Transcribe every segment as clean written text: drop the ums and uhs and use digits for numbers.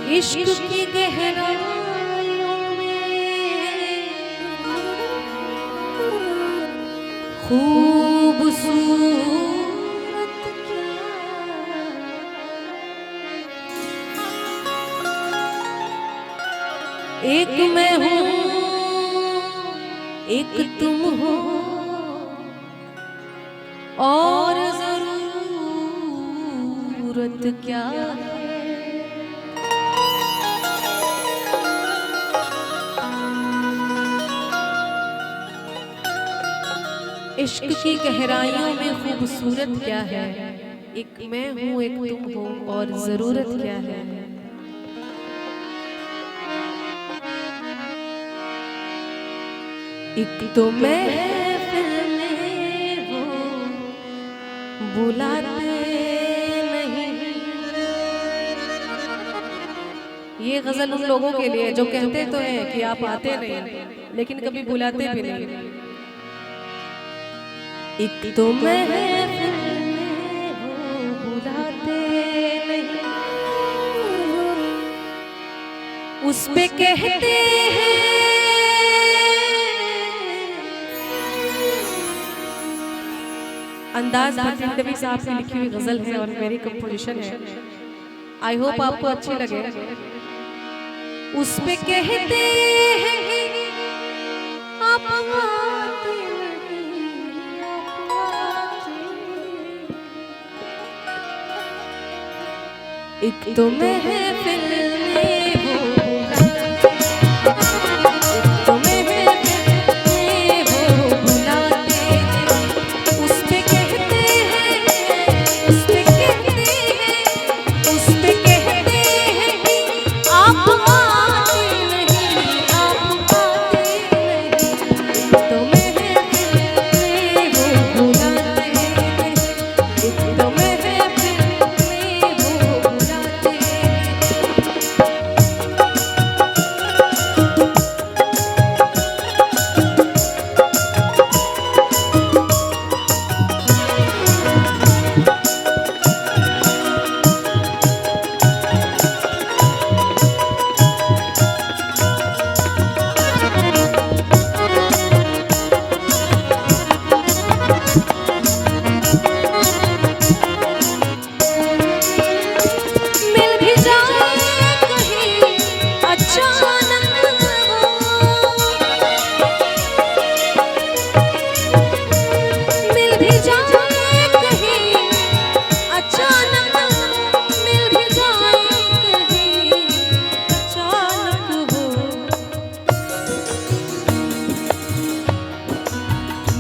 इश्क की गहराइयों में खूबसूरत क्या, एक मैं हूँ एक तुम हो और जरूरत क्या है। इश्क की गहराइयों में खूबसूरत क्या है, एक मैं हूँ एक तुम हो और जरूरत क्या है। एक तो महफिल में वो बुलाते नहीं। ये गजल उन लोगों के लिए जो कहते तो हैं कि आप आते नहीं लेकिन कभी बुलाते भी नहीं। एक तो महफिल में वो बुलाते नहीं, उस पे कहते हैं अंदाज भट्टी साहब की लिखी हुई गजल है और मेरी कंपोजिशन है। आई होप आपको अच्छी लगे। उस पे कहते हैं आप आते नहीं, आप आते। एक तो महफिल में वो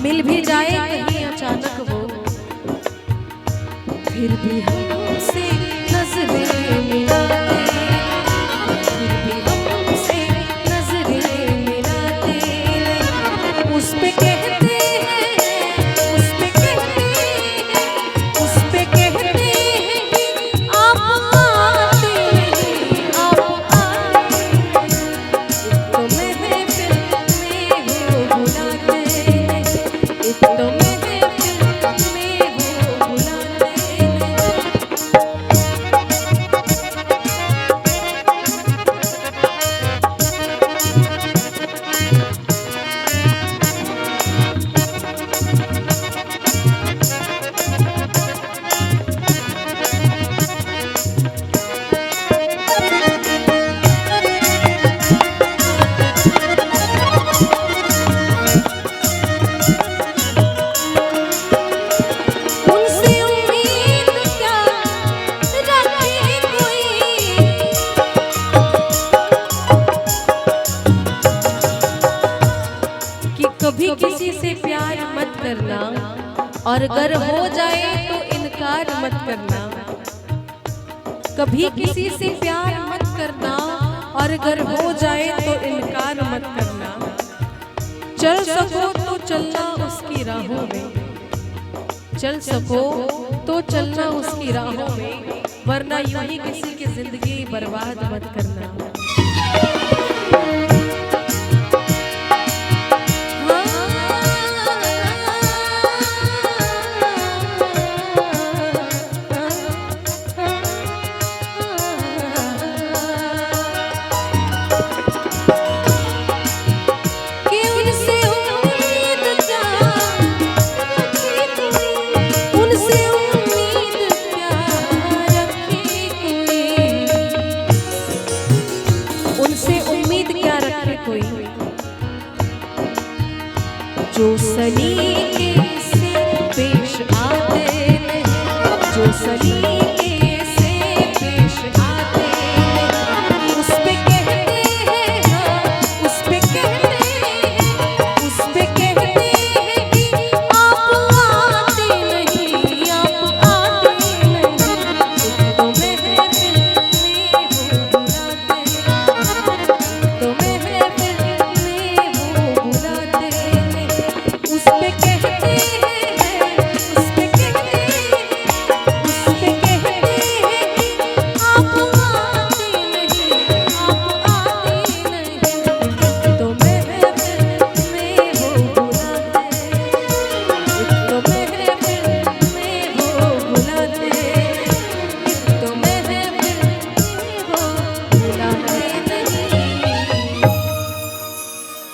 मिल भी जाए कहीं अचानक वो, फिर भी हमसे नजरें मिलाते, फिर भी हमसे नजरें मिलाते। उस पे कहते हैं, उस पे कहते हैं, उस पे कहते हैं आप आते नहीं, आप आते। तो महफिल में वो बुलाते, तो कभी किसी से प्यार मत करना और अगर हो जाए तो इनकार मत करना। कभी किसी से प्यार मत करना और अगर हो जाए तो इनकार मत करना। चल सको तो चलना उसकी राहों में, चल सको तो चलना उसकी राहों में, वरना यूं ही किसी की जिंदगी बर्बाद मत करना। जो सनी के